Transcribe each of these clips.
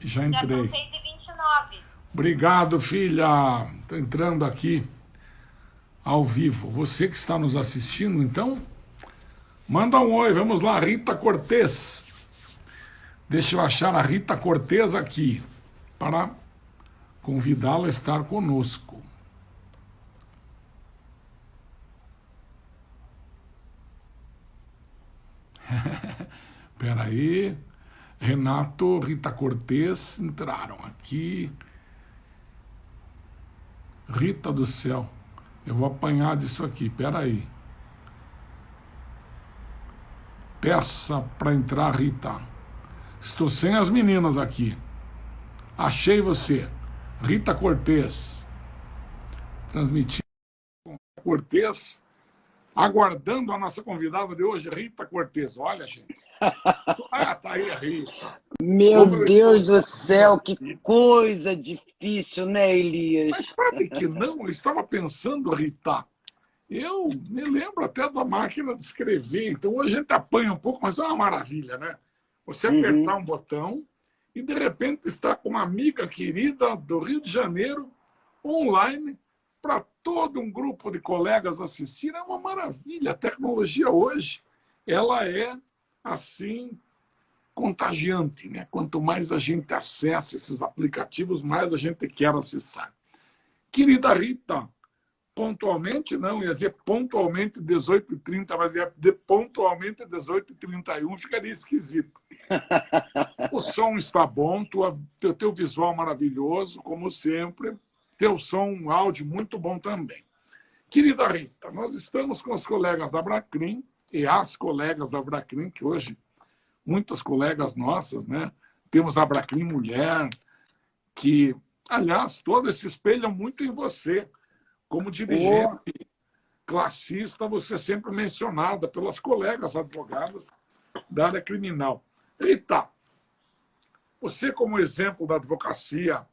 Já Já são entrei. 6h29. Obrigado, filha. Estou entrando aqui ao vivo. Você que está nos assistindo, então, manda um oi. Vamos lá, Rita Cortez. Deixa eu achar a Rita Cortez aqui para convidá-la a estar conosco. Espera aí. Renato, Rita Cortez entraram aqui. Rita do céu. Eu vou apanhar disso aqui. Espera aí. Peça para entrar, Rita. Estou sem as meninas aqui. Achei você. Rita Cortez. Transmitindo Cortez. Aguardando a nossa convidada de hoje, Rita Cortez. Olha, gente. Ah, tá aí a Rita. Meu Como eu estou Deus do sozinho céu, que aqui. coisa difícil, né, Mas Elias? sabe que não? Eu estava pensando, Rita. Eu me lembro até da máquina de escrever. Então hoje a gente apanha um pouco, mas é uma maravilha, né? Você apertar Uhum. um botão e de repente está com uma amiga querida do Rio de Janeiro online para todo um grupo de colegas assistir. É uma maravilha. A tecnologia hoje, ela é assim contagiante, né? Quanto mais a gente acessa esses aplicativos, mais a gente quer acessar. Querida Rita, pontualmente, não, ia dizer pontualmente 18h30, mas ia de pontualmente 18h31, ficaria esquisito. O som está bom, teu visual maravilhoso, como sempre, teu som, um áudio muito bom também. Querida Rita, nós estamos com os colegas da Bracrim e as colegas da Bracrim, que hoje, muitas colegas nossas, né? Temos a Bracrim Mulher, que, aliás, todas se espelham muito em você. Como dirigente Oh, classista, você é sempre mencionada pelas colegas advogadas da área criminal. Rita, você como exemplo da advocacia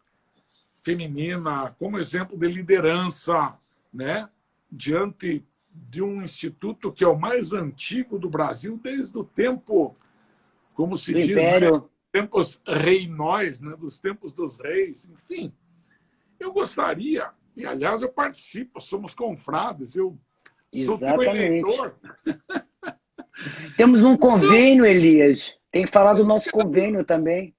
feminina, como exemplo de liderança, né, diante de um instituto que é o mais antigo do Brasil desde o tempo, como se do diz, né, Império. tempos reinóis, né, dos tempos dos reis, enfim. Eu gostaria, e aliás eu participo, somos confrades, eu sou teu Exatamente. eleitor. Temos um Então, convênio, Elias. Tem que falar do eu nosso quero, convênio também.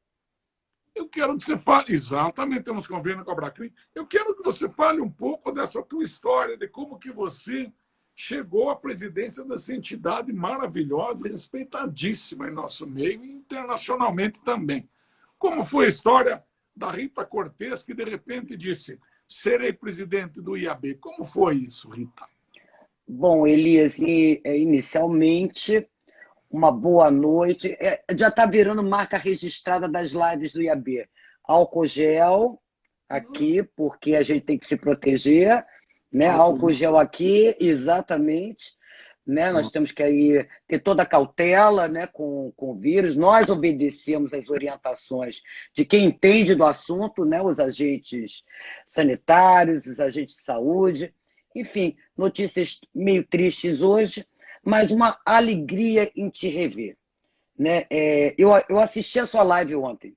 eu quero que você fale, exatamente, temos convênio com a Bracrim, eu quero que você fale um pouco dessa tua história, de como que você chegou à presidência dessa entidade maravilhosa e respeitadíssima em nosso meio e internacionalmente também. Como foi a história da Rita Cortez, que de repente disse, serei presidente do IAB. Como foi isso, Rita? Bom, Elias, inicialmente, uma boa noite. Já está virando marca registrada das lives do IAB. Álcool gel aqui, porque a gente tem que se proteger, né? Álcool Álcool gel. gel aqui, exatamente. Né? Nós temos que aí ter toda a cautela, né, com o vírus. Nós obedecemos as orientações de quem entende do assunto, né, os agentes sanitários, os agentes de saúde. Enfim, notícias meio tristes hoje, mas uma alegria em te rever. Né? Eu assisti a sua live ontem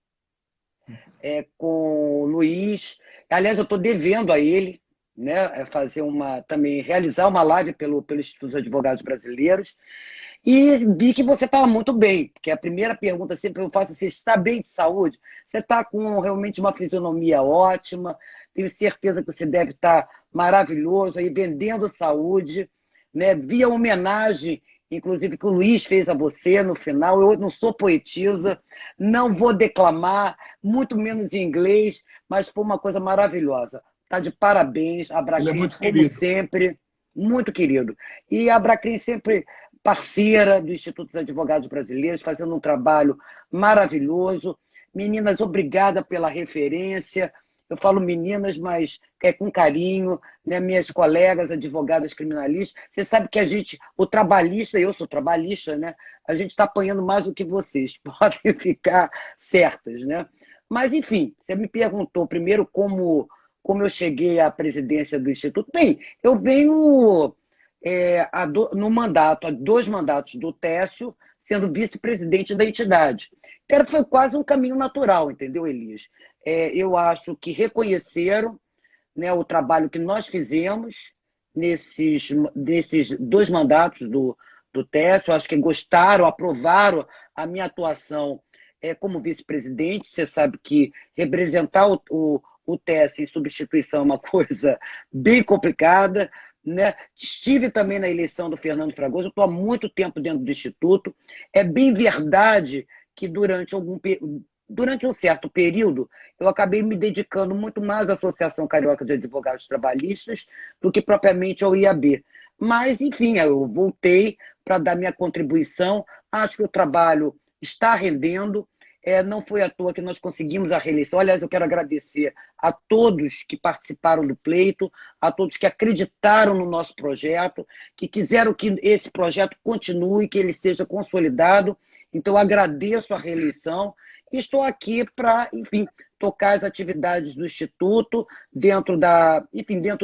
com o Luiz. Aliás, eu estou devendo a ele, né, fazer também realizar uma live pelo Instituto dos Advogados Brasileiros. E vi que você estava muito bem, porque a primeira pergunta sempre eu faço: você está bem de saúde? Você está com realmente uma fisionomia ótima, tenho certeza que você deve estar maravilhoso aí, vendendo saúde, né? Vi a homenagem, inclusive, que o Luiz fez a você no final. Eu não sou poetisa, não vou declamar, muito menos em inglês, mas foi uma coisa maravilhosa. Está de parabéns, a Ele é Bracrim, muito como querido. sempre, muito querido. E a Bracrim sempre parceira do Instituto dos Advogados Brasileiros, fazendo um trabalho maravilhoso. Meninas, obrigada pela referência. Eu falo meninas, mas com carinho, né? Minhas colegas advogadas criminalistas. Você sabe que a gente, o trabalhista, eu sou trabalhista, né? A gente está apanhando mais do que vocês, podem ficar certas, né? Mas, enfim, você me perguntou primeiro como eu cheguei à presidência do Instituto. Bem, eu venho no mandato, há 2 mandatos do Técio, sendo vice-presidente da entidade. Foi quase um caminho natural, entendeu, Elias? Eu acho que reconheceram, né, o trabalho que nós fizemos nesses 2 mandatos do Técio. Acho que gostaram, aprovaram a minha atuação como vice-presidente. Você sabe que representar o Técio em substituição é uma coisa bem complicada, né? Estive também na eleição do Fernando Fragoso, estou há muito tempo dentro do Instituto. É bem verdade que durante um certo período, eu acabei me dedicando muito mais à Associação Carioca de Advogados Trabalhistas do que propriamente ao IAB. Mas, enfim, eu voltei para dar minha contribuição. Acho que o trabalho está rendendo. Não foi à toa que nós conseguimos a reeleição. Aliás, eu quero agradecer a todos que participaram do pleito, a todos que acreditaram no nosso projeto, que quiseram que esse projeto continue, que ele seja consolidado. Então, agradeço a reeleição e estou aqui para, enfim, tocar as atividades do Instituto dentro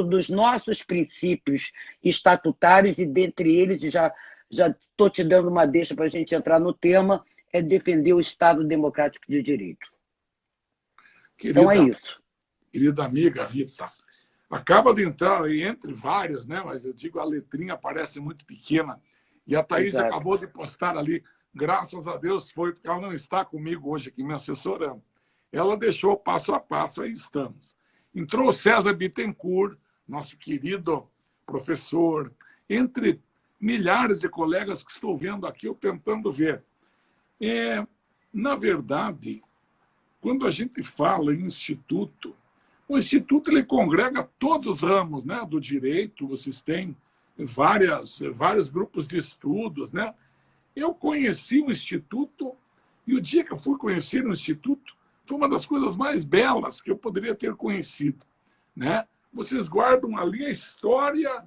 dos nossos princípios estatutários, e dentre eles, e já estou te dando uma deixa para a gente entrar no tema, é defender o Estado Democrático de Direito. Então é isso. Querida amiga Rita, acaba de entrar aí entre várias, né? Mas eu digo, a letrinha parece muito pequena. E a Thaís acabou de postar ali, graças a Deus foi, porque ela não está comigo hoje aqui me assessorando. Ela deixou passo a passo, aí estamos. Entrou o César Bittencourt, nosso querido professor, entre milhares de colegas que estou vendo aqui, eu tentando ver. Na verdade, quando a gente fala em instituto, o instituto ele congrega todos os ramos, né, do direito. Vocês têm vários grupos de estudos, né? Eu conheci o instituto, e o dia que eu fui conhecer o instituto foi uma das coisas mais belas que eu poderia ter conhecido, né? Vocês guardam ali a história,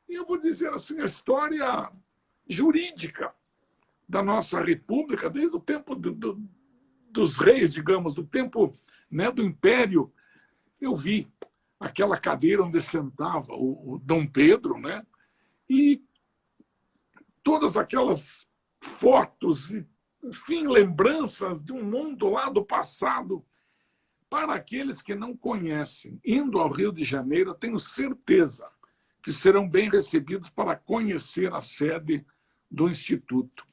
e eu vou dizer assim, a história jurídica da nossa república, desde o tempo dos reis, digamos, do tempo, né, do Império. Eu vi aquela cadeira onde sentava o Dom Pedro, né? E todas aquelas fotos, e, enfim, lembranças de um mundo lá do passado. Para aqueles que não conhecem, indo ao Rio de Janeiro, eu tenho certeza que serão bem recebidos para conhecer a sede do Instituto.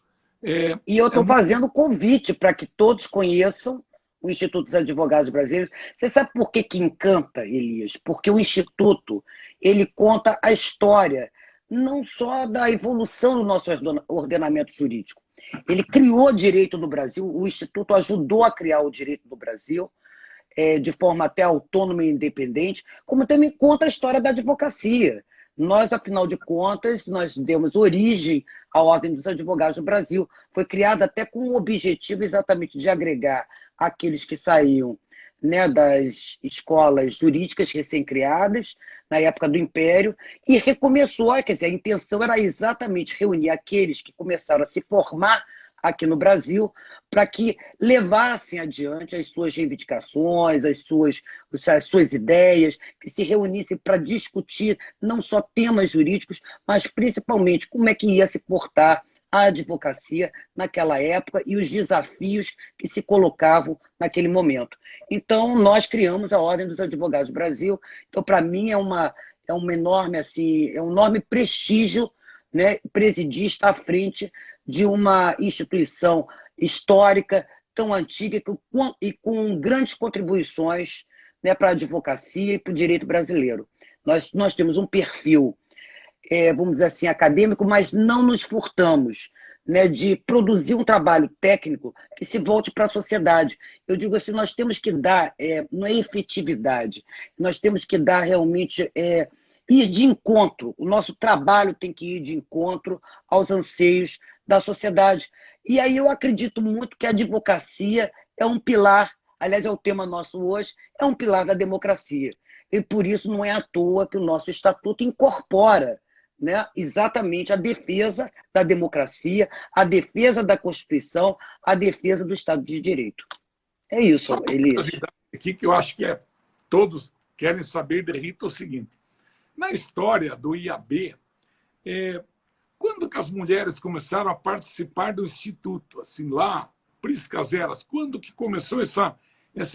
E eu estou fazendo convite para que todos conheçam o Instituto dos Advogados Brasileiros. Você sabe por que encanta, Elias? Porque o Instituto ele conta a história não só da evolução do nosso ordenamento jurídico. Ele criou direito no Brasil, o Instituto ajudou a criar o direito no Brasil, de forma até autônoma e independente, como também conta a história da advocacia. Nós, afinal de contas, nós demos origem à Ordem dos Advogados do Brasil. Foi criada até com o objetivo exatamente de agregar aqueles que saíam, né, das escolas jurídicas recém-criadas, na época do Império, e recomeçou, quer dizer, a intenção era exatamente reunir aqueles que começaram a se formar aqui no Brasil, para que levassem adiante as suas reivindicações, as suas ideias, que se reunissem para discutir não só temas jurídicos, mas principalmente como é que ia se portar a advocacia naquela época e os desafios que se colocavam naquele momento. Então, nós criamos a Ordem dos Advogados do Brasil. Então, para mim, é um enorme prestígio, né, presidir, estar à frente de uma instituição histórica tão antiga e com grandes contribuições, né, para a advocacia e para o direito brasileiro. Nós temos um perfil, vamos dizer assim, acadêmico, mas não nos furtamos, né, de produzir um trabalho técnico que se volte para a sociedade. Eu digo assim, nós temos que dar, não é efetividade, nós temos que dar realmente... ir de encontro, o nosso trabalho tem que ir de encontro aos anseios da sociedade. E aí eu acredito muito que a advocacia é um pilar, aliás, é o tema nosso hoje, é um pilar da democracia. E por isso não é à toa que o nosso estatuto incorpora, né, exatamente a defesa da democracia, a defesa da Constituição, a defesa do Estado de Direito. É isso, Elias. Aqui que eu acho que todos querem saber de Rita o seguinte. Na história do IAB, quando que as mulheres começaram a participar do Instituto? Assim, lá Priscas Eras, quando que começou essa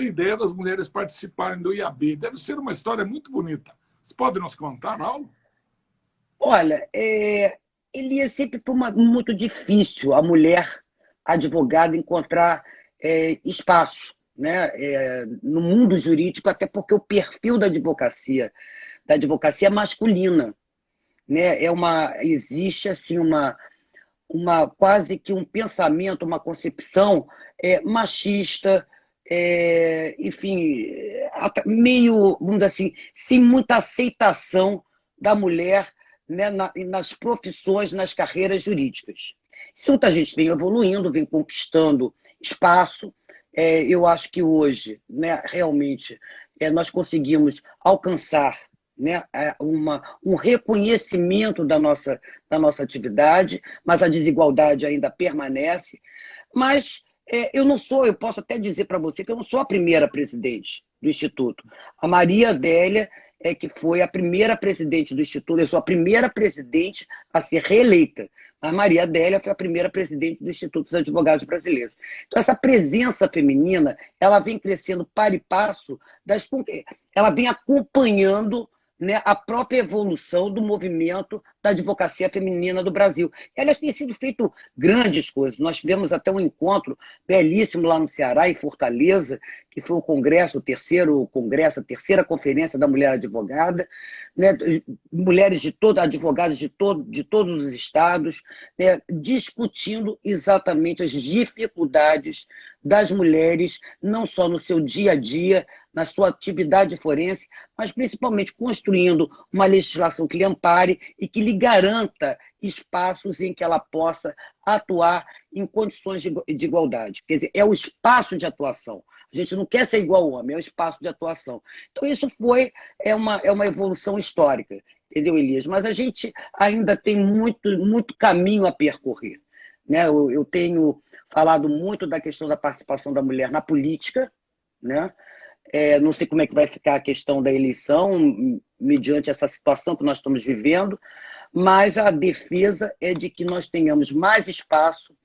ideia das mulheres participarem do IAB? Deve ser uma história muito bonita. Você pode nos contar algo? Olha, Elias, sempre foi muito difícil a mulher advogada encontrar espaço, né, no mundo jurídico, até porque o perfil da advocacia é masculina, né? Existe assim quase que um pensamento, uma concepção machista, enfim, meio, vamos dizer assim, sem muita aceitação da mulher, né, nas profissões, nas carreiras jurídicas. Isso a gente vem evoluindo, vem conquistando espaço. Eu acho que hoje, né, realmente, nós conseguimos alcançar, né, um reconhecimento da nossa atividade, mas a desigualdade ainda permanece. Mas eu posso até dizer para você que eu não sou a primeira presidente do Instituto. A Maria Adélia que foi a primeira presidente do Instituto, eu sou a primeira presidente a ser reeleita. A Maria Adélia foi a primeira presidente do Instituto dos Advogados Brasileiros. Então, essa presença feminina, ela vem crescendo para e passo, ela vem acompanhando, né, a própria evolução do movimento da advocacia feminina do Brasil. Elas têm sido feito grandes coisas. Nós tivemos até um encontro belíssimo lá no Ceará, em Fortaleza, que foi o terceiro congresso, a terceira conferência da mulher advogada, né, mulheres advogadas de todos os estados, né, discutindo exatamente as dificuldades das mulheres, não só no seu dia a dia, na sua atividade forense, mas principalmente construindo uma legislação que lhe ampare e que lhe garanta espaços em que ela possa atuar em condições de igualdade. Quer dizer, é o espaço de atuação. A gente não quer ser igual ao homem, é o espaço de atuação. Então, isso é uma evolução histórica, entendeu, Elias? Mas a gente ainda tem muito, muito caminho a percorrer, né? Eu tenho falado muito da questão da participação da mulher na política, né? Não sei como é que vai ficar a questão da eleição, mediante essa situação que nós estamos vivendo, mas a defesa é de que nós tenhamos mais espaço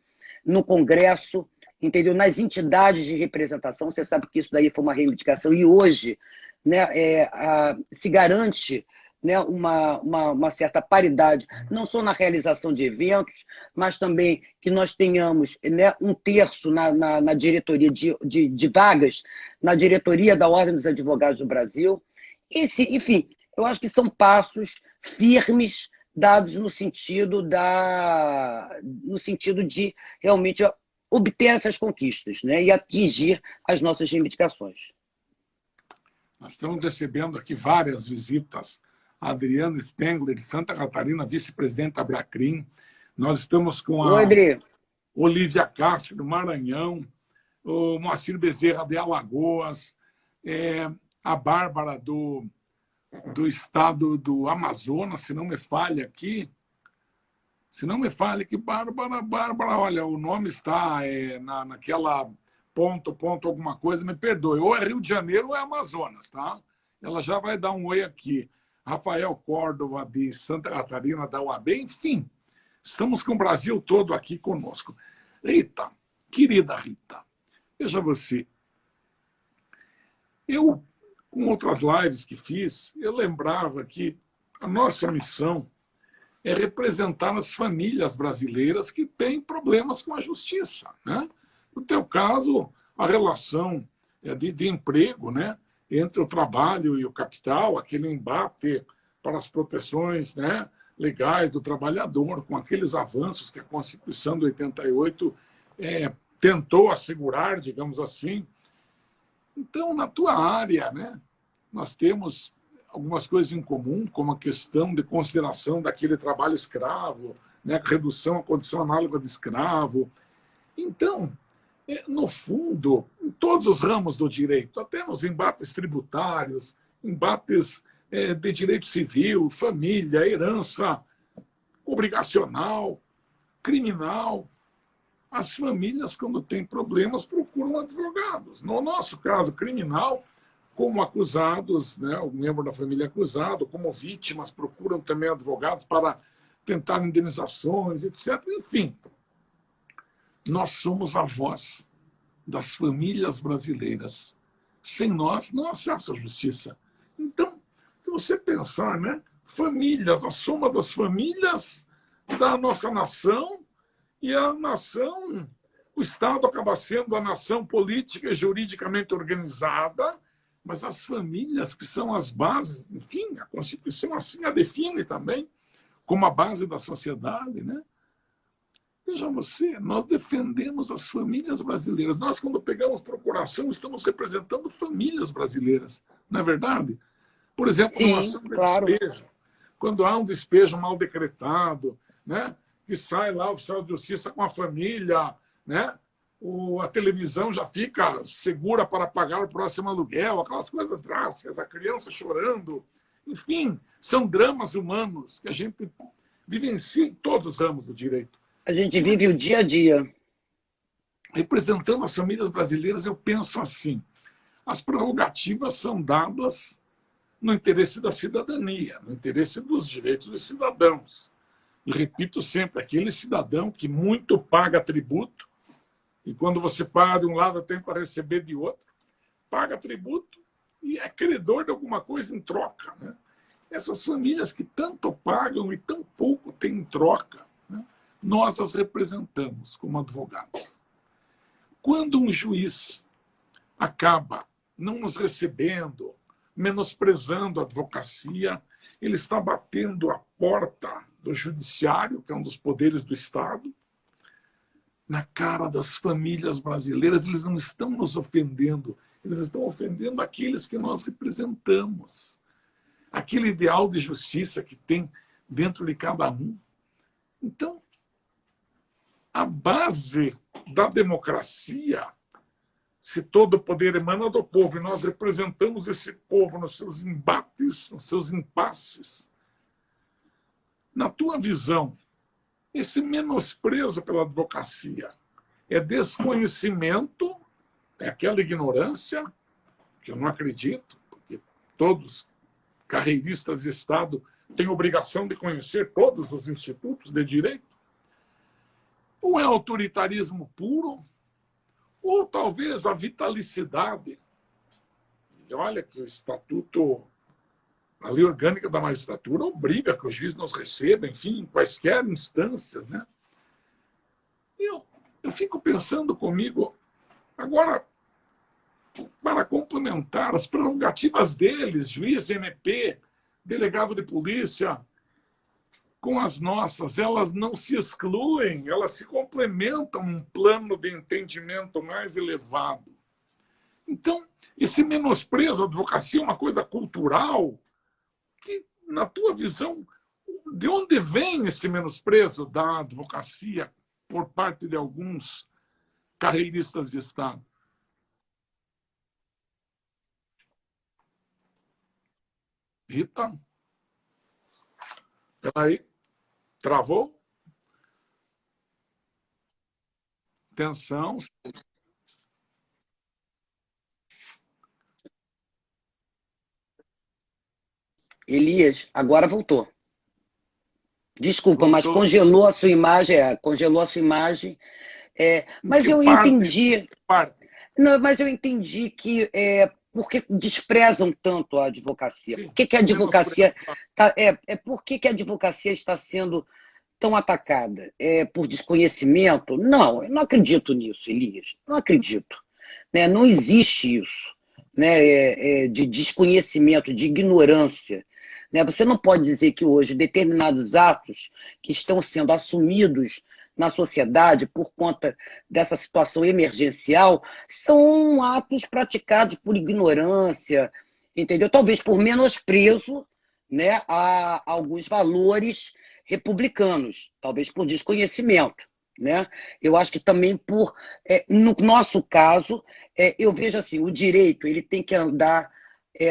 no Congresso, entendeu? Nas entidades de representação. Você sabe que isso daí foi uma reivindicação e hoje, né, se garante, né, uma certa paridade, não só na realização de eventos, mas também que nós tenhamos, né, um terço na diretoria de vagas, na diretoria da Ordem dos Advogados do Brasil. Enfim, eu acho que são passos firmes dados no sentido de realmente obter essas conquistas, né, e atingir as nossas reivindicações. Nós estamos recebendo aqui várias visitas. A Adriana Spengler, de Santa Catarina, vice-presidente da Bracrim. Nós estamos com a Olívia Castro, do Maranhão, o Moacir Bezerra, de Alagoas, a Bárbara, do estado do Amazonas, se não me falha aqui. Se não me falha aqui, Bárbara, olha, o nome está naquela ponto, alguma coisa, me perdoe. Ou é Rio de Janeiro ou é Amazonas, tá? Ela já vai dar um oi aqui. Rafael Córdova, de Santa Catarina, da UAB, enfim, estamos com o Brasil todo aqui conosco. Rita, querida Rita, veja você, eu, com outras lives que fiz, eu lembrava que a nossa missão é representar as famílias brasileiras que têm problemas com a justiça, né? No teu caso, a relação de emprego, né, entre o trabalho e o capital, aquele embate para as proteções, né, legais do trabalhador, com aqueles avanços que a Constituição de 88 tentou assegurar, digamos assim. Então, na tua área, né, nós temos algumas coisas em comum, como a questão de consideração daquele trabalho escravo, né, redução à condição análoga de escravo. Então, no fundo, em todos os ramos do direito, até nos embates tributários, embates de direito civil, família, herança obrigacional, criminal, as famílias, quando têm problemas, procuram advogados. No nosso caso criminal, como acusados, né, o membro da família acusado, como vítimas, procuram também advogados para tentar indenizações, etc. Enfim, nós somos a voz das famílias brasileiras. Sem nós, não há acesso à justiça. Então, se você pensar, né, famílias, a soma das famílias da nossa nação, e a nação, o Estado acaba sendo a nação política e juridicamente organizada, mas as famílias que são as bases, enfim, a Constituição assim a define também, como a base da sociedade, né? Veja você, nós defendemos as famílias brasileiras. Nós, quando pegamos procuração, estamos representando famílias brasileiras, não é verdade? Por exemplo, numa Sim, ação de claro. despejo, quando há um despejo mal decretado, né, que sai lá o oficial de justiça com a família, né, a televisão já fica segura para pagar o próximo aluguel, aquelas coisas drásticas, a criança chorando. Enfim, são dramas humanos que a gente vivencia em todos os ramos do direito. A gente vive o Mas, dia a dia. representando as famílias brasileiras, eu penso assim: as prerrogativas são dadas no interesse da cidadania, no interesse dos direitos dos cidadãos. E repito sempre, aquele cidadão que muito paga tributo, e quando você paga de um lado tem para receber de outro, paga tributo e é credor de alguma coisa em troca, né? Essas famílias que tanto pagam e tão pouco têm em troca, né, nós as representamos como advogados. Quando um juiz acaba não nos recebendo, menosprezando a advocacia, ele está batendo a porta do judiciário, que é um dos poderes do Estado, na cara das famílias brasileiras. Eles não estão nos ofendendo, eles estão ofendendo aqueles que nós representamos. Aquele ideal de justiça que tem dentro de cada um. Então, a base da democracia, se todo o poder emana do povo e nós representamos esse povo nos seus embates, nos seus impasses, na tua visão, esse menosprezo pela advocacia é desconhecimento, é aquela ignorância, que eu não acredito, porque todos carreiristas de Estado têm obrigação de conhecer todos os institutos de direito? Ou é autoritarismo puro? Ou talvez a vitalicidade? E olha que o Estatuto, a Lei Orgânica da Magistratura, obriga que o juiz nos receba, enfim, em quaisquer instâncias, né? Eu fico pensando comigo, agora, para complementar as prerrogativas deles, juiz, MP, delegado de polícia, com as nossas, elas não se excluem, elas se complementam num plano de entendimento mais elevado. Então, esse menosprezo à advocacia é uma coisa cultural que, na tua visão, de onde vem esse menosprezo da advocacia por parte de alguns carreiristas de Estado? Rita? Peraí. Travou? Atenção. Elias, agora voltou. Desculpa, mas Voltou. congelou a sua imagem, congelou a sua imagem. Mas eu entendi. Não, mas eu entendi que por que desprezam tanto a advocacia? Sim, por que a advocacia por que a advocacia está sendo tão atacada? Por desconhecimento? Não, eu não acredito nisso, Elias. Não acredito. Né? Não existe isso, né? De desconhecimento, de ignorância. Né? Você não pode dizer que hoje determinados atos que estão sendo assumidos na sociedade por conta dessa situação emergencial são atos praticados por ignorância, entendeu? Talvez por menosprezo, né, a alguns valores republicanos, talvez por desconhecimento, né? Eu acho que também no nosso caso, eu vejo assim, o direito ele tem que andar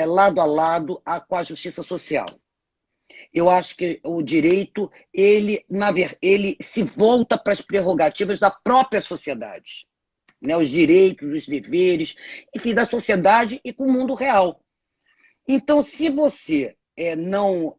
lado a lado com a justiça social. Eu acho que o direito ele se volta para as prerrogativas da própria sociedade, né? Os direitos, os deveres, enfim, da sociedade e com o mundo real. Então, se você não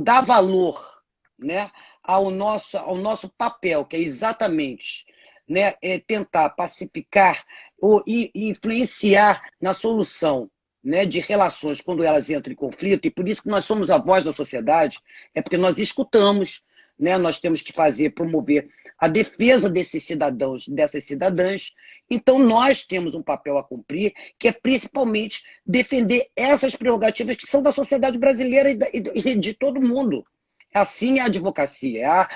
dá valor, né, ao nosso papel, que é exatamente né, tentar pacificar ou influenciar na solução, né, de relações quando elas entram em conflito, e por isso que nós somos a voz da sociedade, é porque nós escutamos, né, nós temos que promover a defesa desses cidadãos, dessas cidadãs. Então, nós temos um papel a cumprir, que é principalmente defender essas prerrogativas que são da sociedade brasileira e de todo mundo. Assim é a advocacia,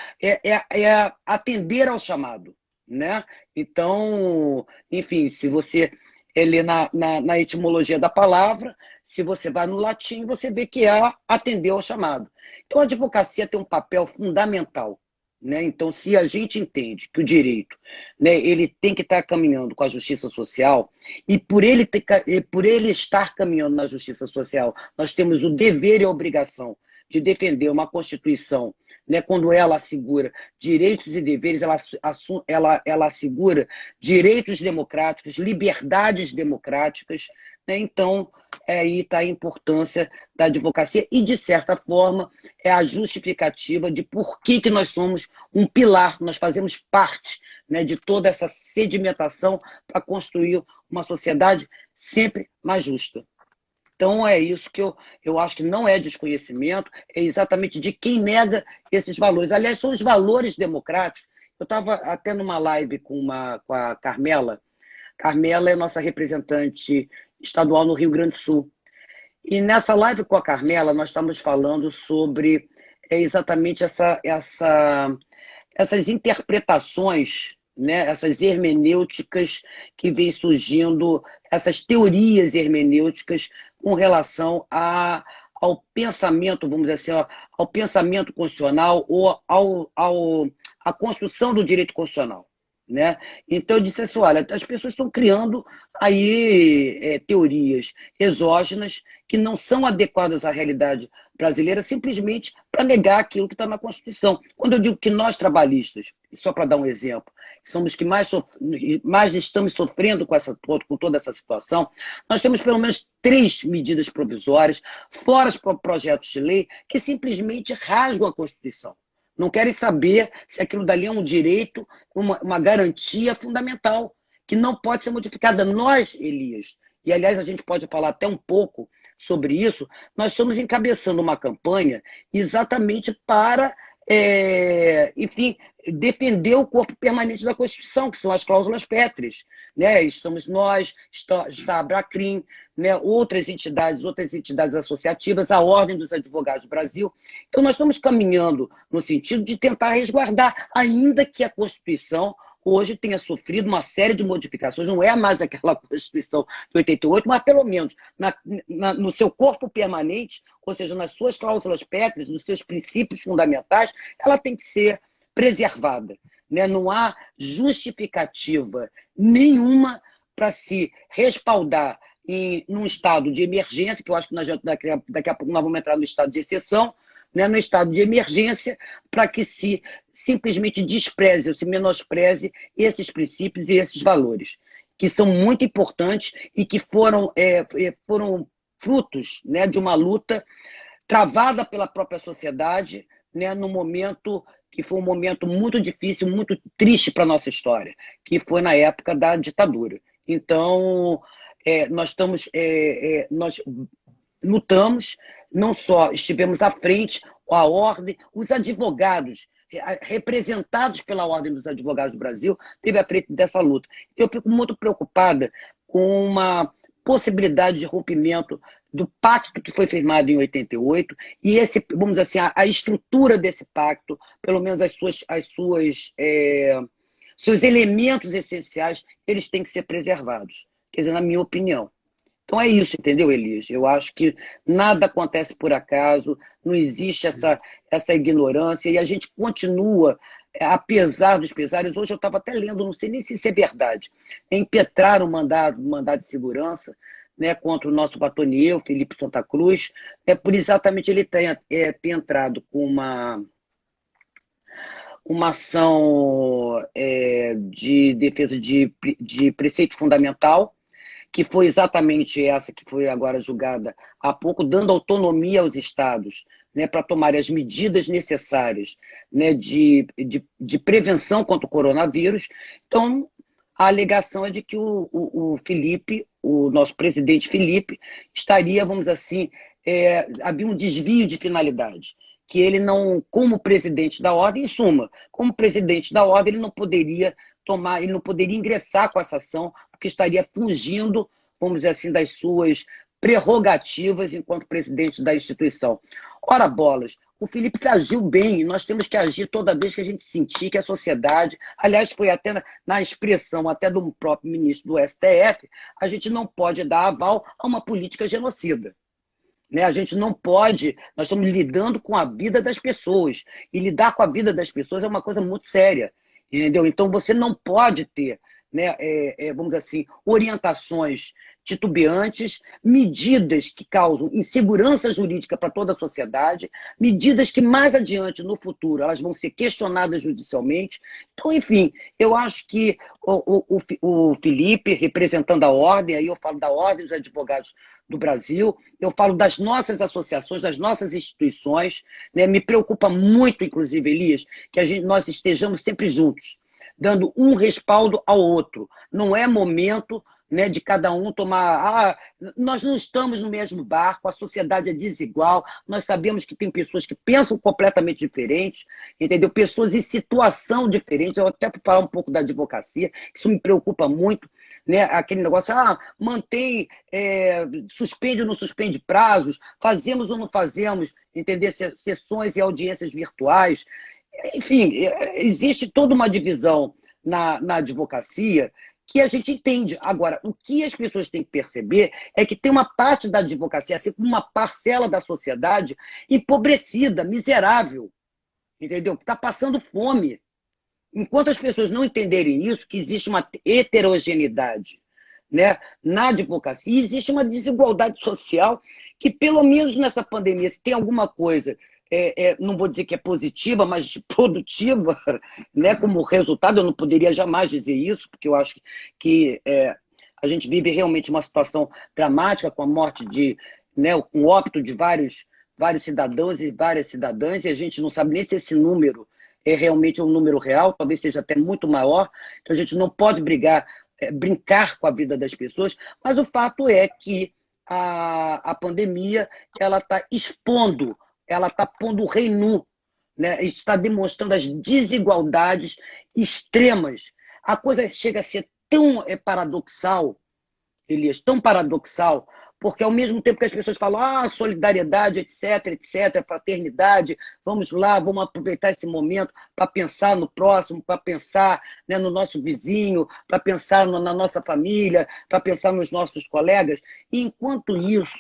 atender ao chamado, né? Então, enfim, se você ler na etimologia da palavra, se você vai no latim, você vê que é atender ao chamado. Então, a advocacia tem um papel fundamental, né? Então, se a gente entende que o direito, né, ele tem que estar caminhando com a justiça social, e por ele estar caminhando na justiça social, nós temos o dever e a obrigação de defender uma Constituição, né, quando ela assegura direitos e deveres, ela assegura direitos democráticos, liberdades democráticas, né? Então, aí está a importância da advocacia e, de certa forma, é a justificativa de por que nós somos um pilar, nós fazemos parte, né, de toda essa sedimentação para construir uma sociedade sempre mais justa. Então, é isso que eu acho que não é desconhecimento, é exatamente de quem nega esses valores. Aliás, são os valores democráticos. Eu estava até numa live com a Carmela. Carmela é nossa representante estadual no Rio Grande do Sul. E nessa live com a Carmela, nós estamos falando sobre exatamente essas interpretações, né, essas hermenêuticas que vêm surgindo, essas teorias hermenêuticas com relação ao pensamento, vamos dizer assim, ao pensamento constitucional ou à construção do direito constitucional, né? Então eu disse assim, olha, as pessoas estão criando aí teorias exógenas que não são adequadas à realidade brasileira, simplesmente para negar aquilo que está na Constituição. Quando eu digo que nós trabalhistas, só para dar um exemplo, somos que mais estamos sofrendo com toda essa situação, nós temos pelo menos 3 medidas provisórias, fora os projetos de lei, que simplesmente rasgam a Constituição. Não querem saber se aquilo dali é um direito, uma garantia fundamental, que não pode ser modificada. Nós, Elias, e aliás a gente pode falar até um pouco sobre isso, nós estamos encabeçando uma campanha exatamente para, enfim, defender o corpo permanente da Constituição, que são as cláusulas pétreas, né? Estamos nós, está a Abracrim, né? outras entidades associativas, a Ordem dos Advogados do Brasil. Então, nós estamos caminhando no sentido de tentar resguardar, ainda que a Constituição hoje tenha sofrido uma série de modificações, não é mais aquela Constituição de 88, mas pelo menos no seu corpo permanente, ou seja, nas suas cláusulas pétreas, nos seus princípios fundamentais, ela tem que ser preservada, né? Não há justificativa nenhuma para se respaldar num estado de emergência, que eu acho que daqui a pouco nós vamos entrar no estado de exceção, né? No estado de emergência, para que se simplesmente despreze ou se menospreze esses princípios e esses valores, que são muito importantes e que foram frutos, né, de uma luta travada pela própria sociedade, né, no momento que foi um momento muito difícil, muito triste para a nossa história, que foi na época da ditadura. Então, nós lutamos, não só estivemos à frente, a ordem, os advogados, representados pela Ordem dos Advogados do Brasil, teve à frente dessa luta. Eu fico muito preocupada com uma possibilidade de rompimento do pacto que foi firmado em 88 e esse, vamos dizer assim, a estrutura desse pacto, pelo menos seus elementos essenciais, eles têm que ser preservados. Quer dizer, na minha opinião. Então é isso, entendeu, Elias? Eu acho que nada acontece por acaso, não existe essa ignorância e a gente continua, apesar dos pesares. Hoje eu estava até lendo, não sei nem se isso é verdade, impetraram um mandado de segurança, né, contra o nosso batonier, Felipe Santa Cruz, por exatamente ele ter entrado com uma ação de defesa de preceito fundamental, que foi exatamente essa que foi agora julgada há pouco, dando autonomia aos estados, né, para tomar as medidas necessárias, né, de prevenção contra o coronavírus. Então, a alegação é de que o Felipe, o nosso presidente Felipe, estaria, vamos dizer assim, havia um desvio de finalidade, que ele não, como presidente da ordem, em suma, como presidente da ordem, ele não poderia tomar, ele não poderia ingressar com essa ação, porque estaria fugindo, vamos dizer assim, das suas prerrogativas enquanto presidente da instituição. Ora, bolas, o Felipe agiu bem, nós temos que agir toda vez que a gente sentir que a sociedade, aliás, foi até na expressão até do próprio ministro do STF, a gente não pode dar aval a uma política genocida. Né? A gente não pode, nós estamos lidando com a vida das pessoas, e lidar com a vida das pessoas é uma coisa muito séria, entendeu? Então você não pode ter, né, vamos dizer assim, orientações titubeantes, medidas que causam insegurança jurídica para toda a sociedade, medidas que mais adiante, no futuro, elas vão ser questionadas judicialmente. Então, enfim, eu acho que o Felipe, representando a ordem, aí eu falo da Ordem dos Advogados do Brasil, eu falo das nossas associações, das nossas instituições, né? Me preocupa muito, inclusive, Elias, que nós estejamos sempre juntos, dando um respaldo ao outro. Não é momento, né, de cada um tomar... nós não estamos no mesmo barco, a sociedade é desigual, nós sabemos que tem pessoas que pensam completamente diferentes, entendeu? Pessoas em situação diferente. Eu até vou falar um pouco da advocacia, que isso me preocupa muito, né? Aquele negócio, mantém, suspende ou não suspende prazos, fazemos ou não fazemos, entendeu? Sessões e audiências virtuais. Enfim, existe toda uma divisão na advocacia que a gente entende. Agora, o que as pessoas têm que perceber é que tem uma parte da advocacia, assim como uma parcela da sociedade, empobrecida, miserável, entendeu? Que está passando fome. Enquanto as pessoas não entenderem isso, que existe uma heterogeneidade, né, na advocacia, existe uma desigualdade social que, pelo menos nessa pandemia, se tem alguma coisa... não vou dizer que é positiva, mas produtiva, né? Como resultado, eu não poderia jamais dizer isso, porque eu acho que a gente vive realmente uma situação dramática com a morte né, com o óbito de vários cidadãos e várias cidadãs, e a gente não sabe nem se esse número é realmente um número real, talvez seja até muito maior, então a gente não pode brincar com a vida das pessoas, mas o fato é que a pandemia ela está expondo, ela está pondo o rei nu, né? Está demonstrando as desigualdades extremas. A coisa chega a ser tão paradoxal, Elias, tão paradoxal, porque ao mesmo tempo que as pessoas falam solidariedade, etc, etc, fraternidade, vamos lá, vamos aproveitar esse momento para pensar no próximo, para pensar, né, no nosso vizinho, para pensar na nossa família, para pensar nos nossos colegas. E enquanto isso,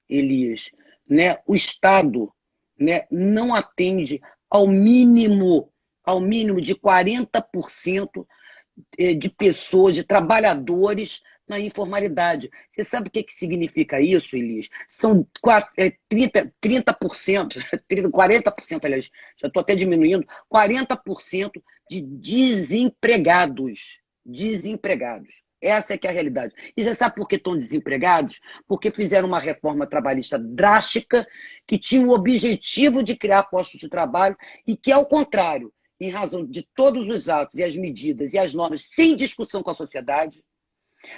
Elias, né, o Estado, né, não atende ao mínimo de 40% de pessoas, de trabalhadores na informalidade. Você sabe o que significa isso, Elias? São 30%, 40%, aliás, já estou até diminuindo, 40% de desempregados. Desempregados. Essa é que é a realidade. E você sabe por que estão desempregados? Porque fizeram uma reforma trabalhista drástica que tinha o objetivo de criar postos de trabalho e que, ao contrário, em razão de todos os atos e as medidas e as normas, sem discussão com a sociedade,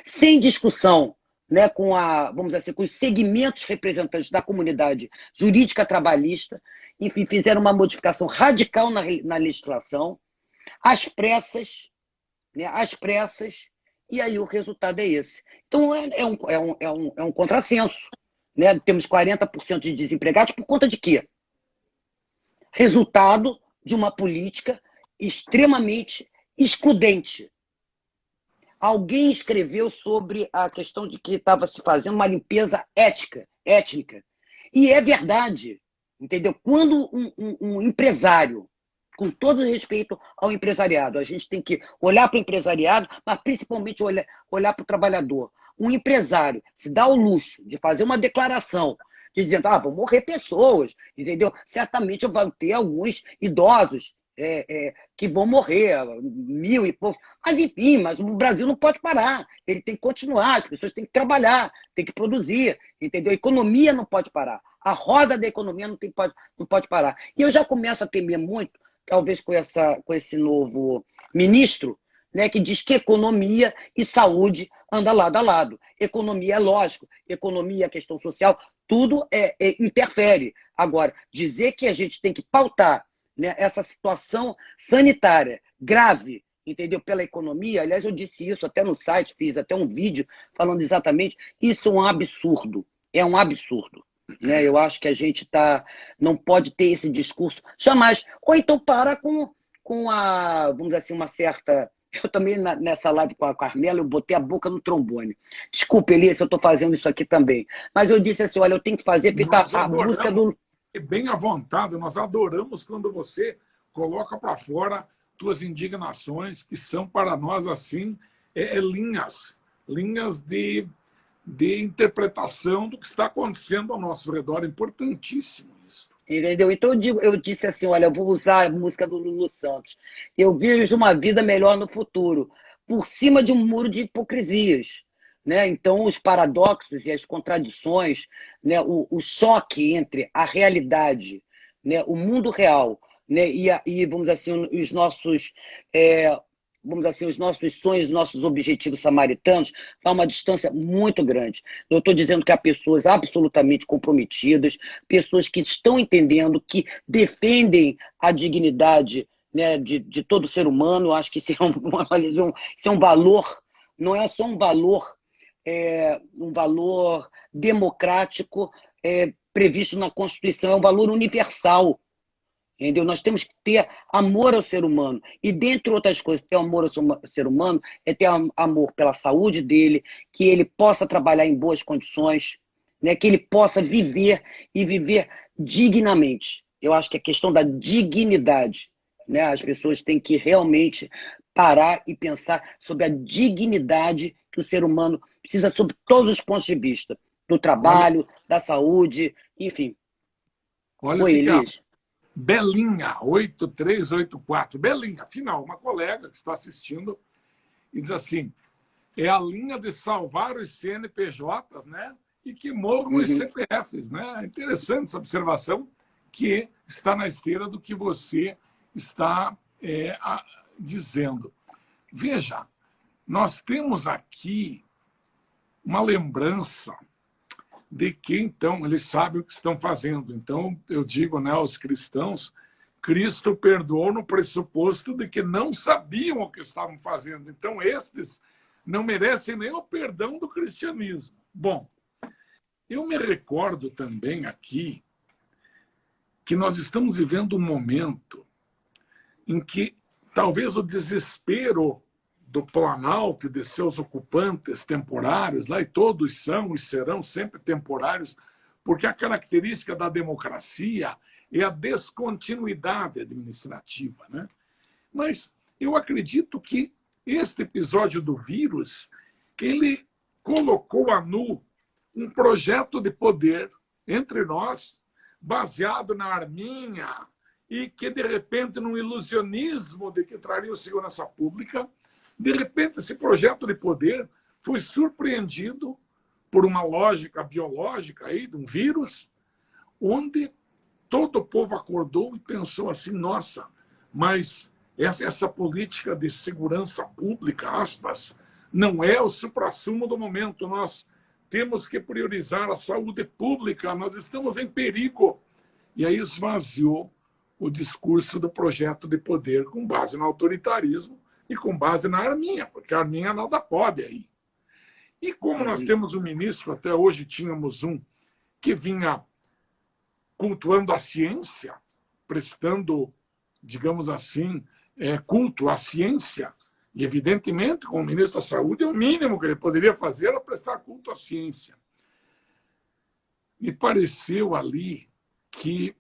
sem discussão, né, vamos dizer assim, com os segmentos representantes da comunidade jurídica trabalhista, enfim, fizeram uma modificação radical na legislação, às pressas, né, e aí o resultado é esse. Então é um contrassenso, né? Temos 40% de desempregados por conta de quê? Resultado de uma política extremamente excludente. Alguém escreveu sobre a questão de que estava se fazendo uma limpeza étnica. E é verdade, entendeu? Quando um empresário, com todo respeito ao empresariado, a gente tem que olhar para o empresariado, mas principalmente olhar para o trabalhador. Um empresário se dá o luxo de fazer uma declaração dizendo, vão morrer pessoas, entendeu? Certamente vão ter alguns idosos que vão morrer, 1000 e poucos. Mas, enfim, mas o Brasil não pode parar. Ele tem que continuar, as pessoas têm que trabalhar, têm que produzir, entendeu? A economia não pode parar. A roda da economia não pode parar. E eu já começo a temer muito, talvez com esse novo ministro, né, que diz que economia e saúde andam lado a lado. Economia é lógico, economia, questão social, tudo interfere. Agora, dizer que a gente tem que pautar, né, essa situação sanitária grave, entendeu, pela economia, aliás, eu disse isso até no site, fiz até um vídeo falando exatamente, isso é um absurdo, é um absurdo. Né? Eu acho que a gente não pode ter esse discurso jamais. Ou então para com vamos dizer assim, uma certa... Eu também, nessa live com a Carmela, eu botei a boca no trombone. Desculpa, Elias, se eu estou fazendo isso aqui também. Mas eu disse assim, olha, eu tenho que fazer, porque a música do... Bem à vontade, nós adoramos quando você coloca para fora tuas indignações, que são para nós, assim, linhas de interpretação do que está acontecendo ao nosso redor. É importantíssimo isso. Entendeu? Então eu disse assim, olha, eu vou usar a música do Lulu Santos. Eu vejo uma vida melhor no futuro, por cima de um muro de hipocrisias. Né? Então, os paradoxos e as contradições, né? O choque entre a realidade, né? O mundo real, né? E vamos dizer assim, os nossos sonhos, os nossos objetivos samaritanos, há uma distância muito grande. Eu estou dizendo que há pessoas absolutamente comprometidas, pessoas que estão entendendo, que defendem a dignidade, né, de todo ser humano. Eu acho que isso é um valor, não é só um valor democrático previsto na Constituição, é um valor universal. Entendeu? Nós temos que ter amor ao ser humano. E, dentre outras coisas, ter amor ao ser humano é ter amor pela saúde dele, que ele possa trabalhar em boas condições, né? Que ele possa viver e viver dignamente. Eu acho que a questão da dignidade, né? As pessoas têm que realmente parar e pensar sobre a dignidade que o ser humano precisa, sob todos os pontos de vista, do trabalho, da saúde, enfim. Olha, Oi, Elis. Belinha, 8384. Belinha, afinal, uma colega que está assistindo e diz assim, é a linha de salvar os CNPJs, né? E que morram os CPFs, né? Interessante essa observação que está na esteira do que você está dizendo. Veja, nós temos aqui uma lembrança de que, então, eles sabem o que estão fazendo. Então, eu digo, né, aos cristãos, Cristo perdoou no pressuposto de que não sabiam o que estavam fazendo. Então, estes não merecem nem o perdão do cristianismo. Bom, eu me recordo também aqui que nós estamos vivendo um momento em que talvez o desespero do Planalto e de seus ocupantes temporários, lá, e todos são e serão sempre temporários, porque a característica da democracia é a descontinuidade administrativa, né? Mas eu acredito que este episódio do vírus, ele colocou a nu um projeto de poder entre nós, baseado na arminha, e que, de repente, num ilusionismo de que traria segurança pública, de repente, esse projeto de poder foi surpreendido por uma lógica biológica aí, de um vírus, onde todo o povo acordou e pensou assim, nossa, mas essa política de segurança pública, aspas, não é o suprassumo do momento. Nós temos que priorizar a saúde pública, nós estamos em perigo. E aí esvaziou o discurso do projeto de poder com base no autoritarismo e com base na arminha, porque a arminha nada pode aí. E como nós temos um ministro, até hoje tínhamos um, que vinha cultuando a ciência, prestando, digamos assim, culto à ciência, e evidentemente, como ministro da Saúde, o mínimo que ele poderia fazer era prestar culto à ciência. Me pareceu ali que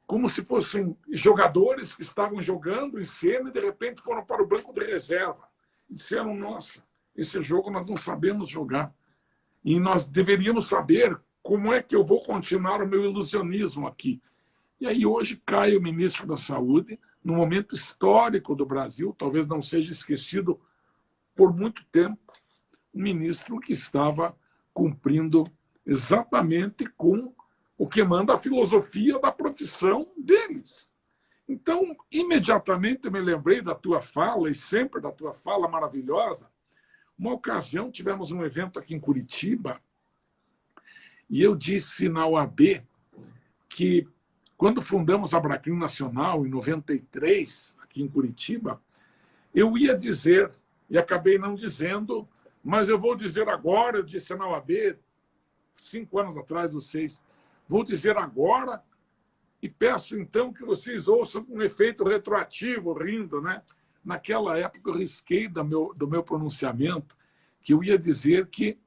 como se fossem jogadores que estavam jogando em cena e, de repente, foram para o banco de reserva. E disseram, nossa, esse jogo nós não sabemos jogar. E nós deveríamos saber como é que eu vou continuar o meu ilusionismo aqui. E aí hoje cai o ministro da Saúde, num momento histórico do Brasil, talvez não seja esquecido por muito tempo, um ministro que estava cumprindo exatamente com o que manda a filosofia da profissão deles. Então, imediatamente eu me lembrei da tua fala, e sempre da tua fala maravilhosa. Uma ocasião, tivemos um evento aqui em Curitiba, e eu disse na OAB que, quando fundamos a Bracrim Nacional, em 93, aqui em Curitiba, eu ia dizer, e acabei não dizendo, mas eu vou dizer agora, eu disse na OAB, 5 anos atrás, ou 6, vou dizer agora, e peço então que vocês ouçam com um efeito retroativo, rindo, né? Naquela época eu risquei do meu pronunciamento que eu ia dizer que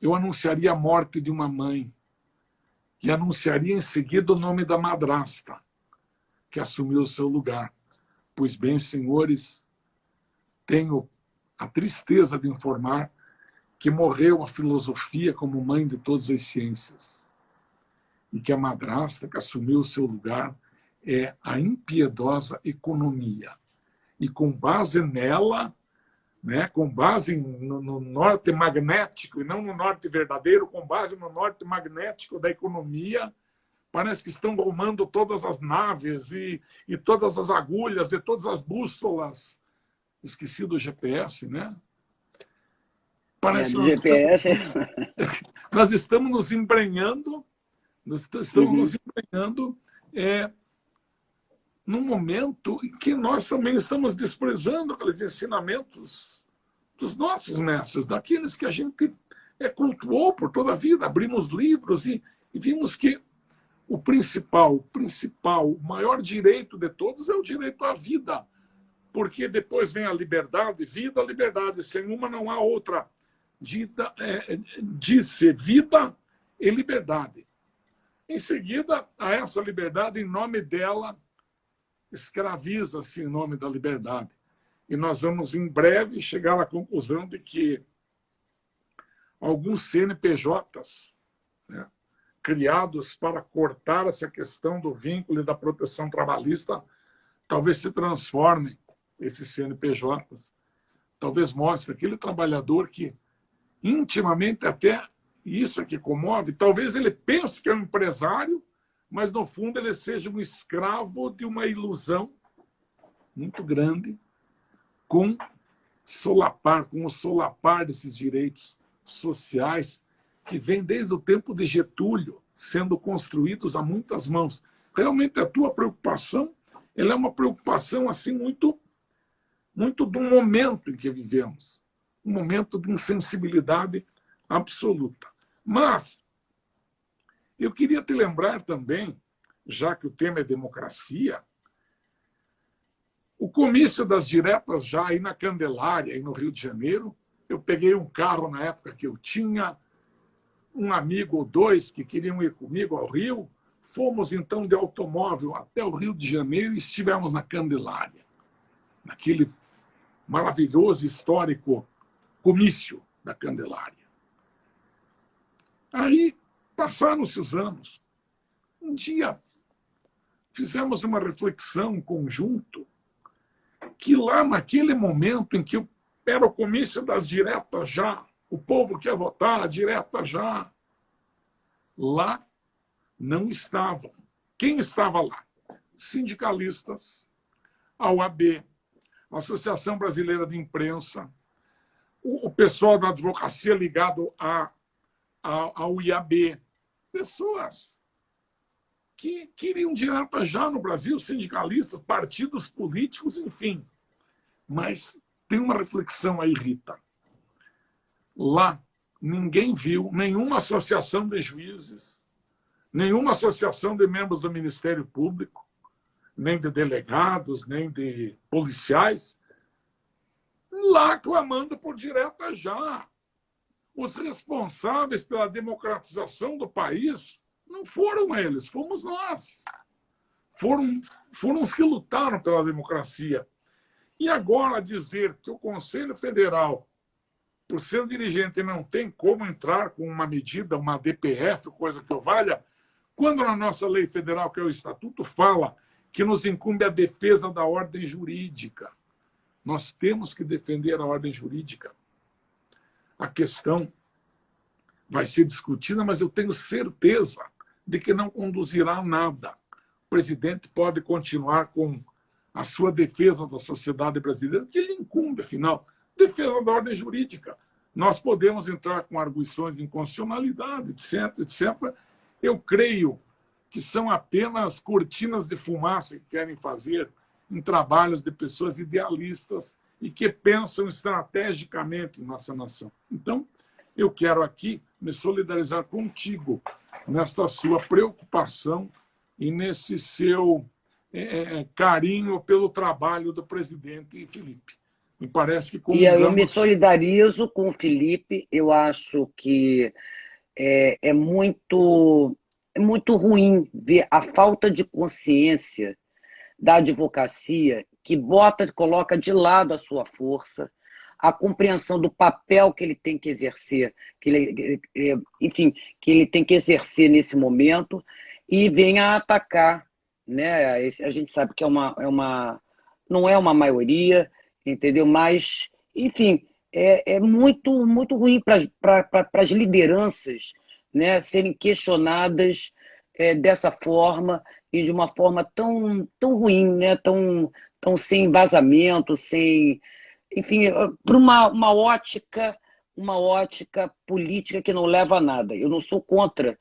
eu anunciaria a morte de uma mãe e anunciaria em seguida o nome da madrasta que assumiu o seu lugar. Pois bem, senhores, tenho a tristeza de informar que morreu a filosofia como mãe de todas as ciências e que a madrasta que assumiu o seu lugar é a impiedosa economia. E com base nela, né, com base no norte magnético, e não no norte verdadeiro, com base no norte magnético da economia, parece que estão rumando todas as naves e todas as agulhas e todas as bússolas. Esqueci do GPS, né? Parece que GPS. nós estamos nos embrenhando, num momento em que nós também estamos desprezando aqueles ensinamentos dos nossos mestres, daqueles que a gente cultuou por toda a vida. Abrimos livros e vimos que o principal, o maior direito de todos é o direito à vida, porque depois vem a liberdade, vida, liberdade, sem uma não há outra. Disse vida e liberdade. Em seguida, a essa liberdade, em nome dela, escraviza-se em nome da liberdade. E nós vamos, em breve, chegar à conclusão de que alguns CNPJs, né, criados para cortar essa questão do vínculo e da proteção trabalhista, talvez se transformem, esses CNPJs. Talvez mostre aquele trabalhador que, intimamente, até isso é que comove, talvez ele pense que é um empresário, mas, no fundo, ele seja um escravo de uma ilusão muito grande com o solapar desses direitos sociais que vem desde o tempo de Getúlio, sendo construídos a muitas mãos. Realmente, a tua preocupação ela é uma preocupação assim muito do momento em que vivemos, um momento de insensibilidade absoluta. Mas eu queria te lembrar também, já que o tema é democracia, o comício das diretas já aí na Candelária, aí no Rio de Janeiro. Eu peguei um carro na época que eu tinha, um amigo ou dois que queriam ir comigo ao Rio. Fomos, então, de automóvel até o Rio de Janeiro e estivemos na Candelária, naquele maravilhoso, histórico comício da Candelária. Aí passaram-se os anos. Um dia fizemos uma reflexão em conjunto que lá naquele momento em que era o comício das diretas já, o povo quer votar, direta já, lá não estavam. Quem estava lá? Sindicalistas, a OAB, a Associação Brasileira de Imprensa, o pessoal da advocacia ligado ao IAB, pessoas que queriam direta já no Brasil, sindicalistas, partidos políticos, enfim. Mas tem uma reflexão aí, Rita. Lá ninguém viu nenhuma associação de juízes, nenhuma associação de membros do Ministério Público, nem de delegados, nem de policiais, lá clamando por direta já. Os responsáveis pela democratização do país não foram eles, fomos nós. Foram os que lutaram pela democracia. E agora dizer que o Conselho Federal, por ser dirigente, não tem como entrar com uma medida, uma DPF, coisa que o valha, quando na nossa lei federal, que é o Estatuto, fala que nos incumbe a defesa da ordem jurídica. Nós temos que defender a ordem jurídica. A questão vai ser discutida, mas eu tenho certeza de que não conduzirá a nada. O presidente pode continuar com a sua defesa da sociedade brasileira, que lhe incumbe, afinal, defesa da ordem jurídica. Nós podemos entrar com arguições de inconstitucionalidade, etc, etc. Eu creio que são apenas cortinas de fumaça que querem fazer em trabalhos de pessoas idealistas e que pensam estrategicamente em nossa nação. Então, eu quero aqui me solidarizar contigo nesta sua preocupação e nesse seu carinho pelo trabalho do presidente Felipe. Me parece que comungamos... E eu me solidarizo com o Felipe. Eu acho que é muito ruim ver a falta de consciência da advocacia que coloca de lado a sua força, a compreensão do papel que ele tem que exercer, que ele tem que exercer nesse momento, e venha a atacar, né? A gente sabe que não é uma maioria, entendeu? Mas, enfim, é muito, muito ruim para as lideranças, né, serem questionadas dessa forma e de uma forma tão ruim, né? tão sem embasamento, sem... Enfim, por uma ótica política que não leva a nada. Eu não sou contra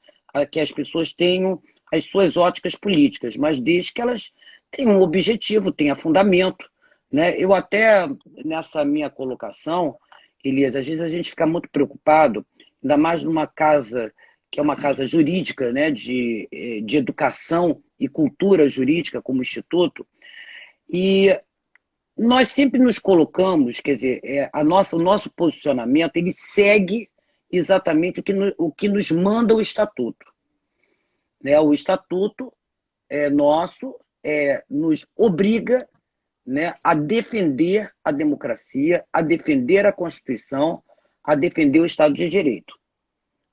que as pessoas tenham as suas óticas políticas, mas desde que elas tenham um objetivo, tenham fundamento, né? Eu até, nessa minha colocação, Elias, às vezes a gente fica muito preocupado, ainda mais numa casa que é uma casa jurídica, né, de educação e cultura jurídica como Instituto, e nós sempre nos colocamos, quer dizer, o nosso posicionamento, ele segue exatamente o que nos manda o Estatuto. Né? O Estatuto nosso nos obriga, né, a defender a democracia, a defender a Constituição, a defender o Estado de Direito.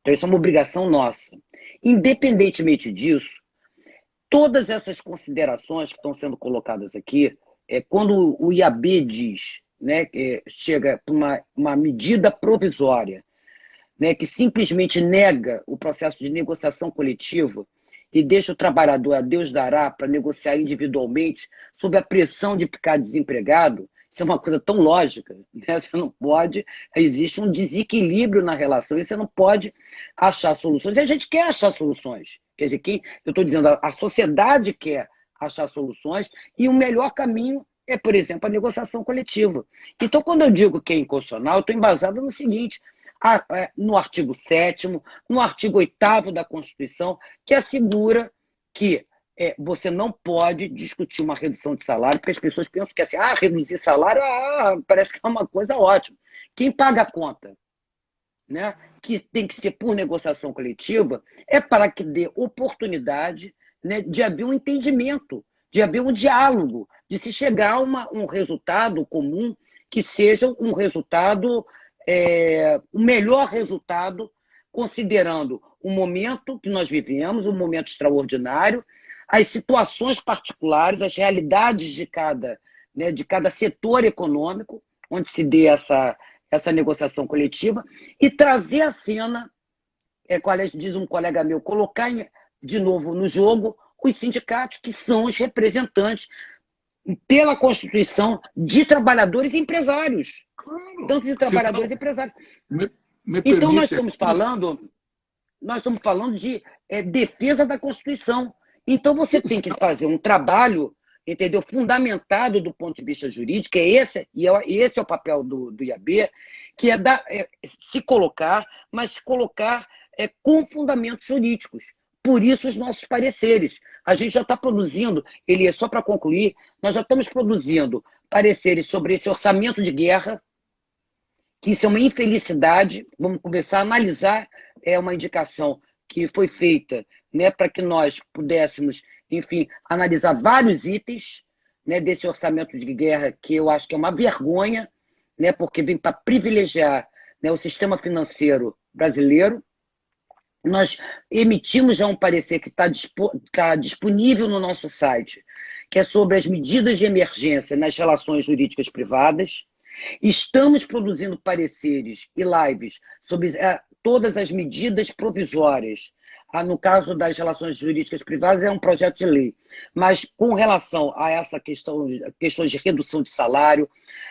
Então, isso é uma obrigação nossa. Independentemente disso, todas essas considerações que estão sendo colocadas aqui, quando o IAB diz, né, chega para uma medida provisória, né, que simplesmente nega o processo de negociação coletiva e deixa o trabalhador a Deus dará para negociar individualmente sob a pressão de ficar desempregado, isso é uma coisa tão lógica, né? Você não pode, existe um desequilíbrio na relação e você não pode achar soluções. E a gente quer achar soluções. Quer dizer, eu estou dizendo, a sociedade quer achar soluções e o melhor caminho é, por exemplo, a negociação coletiva. Então, quando eu digo que é inconstitucional, eu estou embasado no seguinte, no artigo 7º, no artigo 8º da Constituição, que assegura que você não pode discutir uma redução de salário, porque as pessoas pensam que assim, reduzir salário, parece que é uma coisa ótima. Quem paga a conta, né, que tem que ser por negociação coletiva, é para que dê oportunidade, né, de haver um entendimento, de haver um diálogo, de se chegar a um resultado comum que seja um resultado, o melhor resultado, considerando o momento que nós vivemos, um momento extraordinário, as situações particulares, as realidades de cada setor econômico, onde se dê essa negociação coletiva, e trazer à cena, diz um colega meu, colocar de novo no jogo os sindicatos, que são os representantes, pela Constituição, de trabalhadores e empresários. Claro. Tanto de trabalhadores e empresários. Então, nós estamos falando de defesa da Constituição. Então, você tem que fazer um trabalho, entendeu, fundamentado do ponto de vista jurídico, esse é o papel do IAB, que é se colocar, mas se colocar com fundamentos jurídicos. Por isso, os nossos pareceres. A gente já está produzindo, só para concluir, nós já estamos produzindo pareceres sobre esse orçamento de guerra, que isso é uma infelicidade. Vamos começar a analisar uma indicação que foi feita, né, para que nós pudéssemos, enfim, analisar vários itens, né, desse orçamento de guerra, que eu acho que é uma vergonha, né, porque vem para privilegiar, né, o sistema financeiro brasileiro. Nós emitimos já um parecer que está disponível no nosso site, que é sobre as medidas de emergência nas relações jurídicas privadas. Estamos produzindo pareceres e lives sobre todas as medidas provisórias. No caso das relações jurídicas privadas, é um projeto de lei. Mas com relação a essa questões de redução de salário,